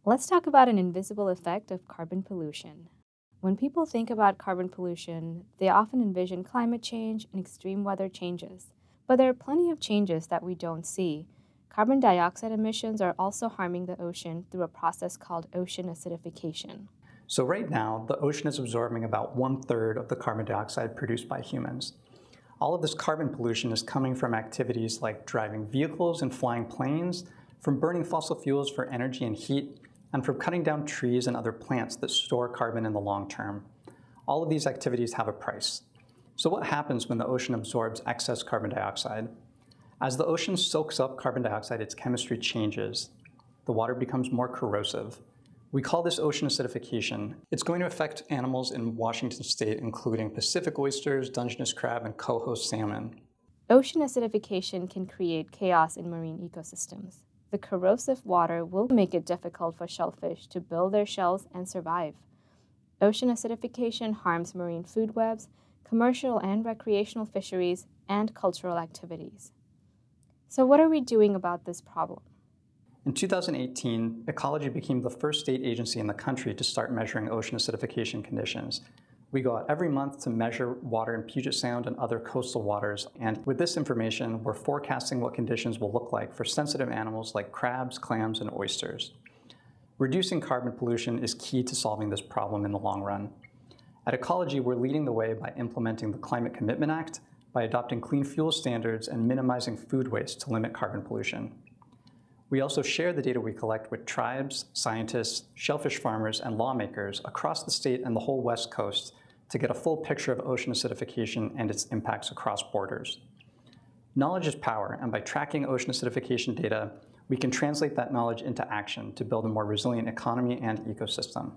Let's talk about an invisible effect of carbon pollution. When people think about carbon pollution, they often envision climate change and extreme weather changes. But there are plenty of changes that we don't see. Carbon dioxide emissions are also harming the ocean through a process called ocean acidification. So right now, the ocean is absorbing about 1/3 of the carbon dioxide produced by humans. All of this carbon pollution is coming from activities like driving vehicles and flying planes, from burning fossil fuels for energy and heat, and from cutting down trees and other plants that store carbon in the long term. All of these activities have a price. So what happens when the ocean absorbs excess carbon dioxide? As the ocean soaks up carbon dioxide, its chemistry changes. The water becomes more corrosive. We call this ocean acidification. It's going to affect animals in Washington state, including Pacific oysters, Dungeness crab, and coho salmon. Ocean acidification can create chaos in marine ecosystems. The corrosive water will make it difficult for shellfish to build their shells and survive. Ocean acidification harms marine food webs, commercial and recreational fisheries, and cultural activities. So what are we doing about this problem? In 2018, Ecology became the first state agency in the country to start measuring ocean acidification conditions. We go out every month to measure water in Puget Sound and other coastal waters, and with this information, we're forecasting what conditions will look like for sensitive animals like crabs, clams, and oysters. Reducing carbon pollution is key to solving this problem in the long run. At Ecology, we're leading the way by implementing the Climate Commitment Act, by adopting clean fuel standards, and minimizing food waste to limit carbon pollution. We also share the data we collect with tribes, scientists, shellfish farmers, and lawmakers across the state and the whole West Coast to get a full picture of ocean acidification and its impacts across borders. Knowledge is power, and by tracking ocean acidification data, we can translate that knowledge into action to build a more resilient economy and ecosystem.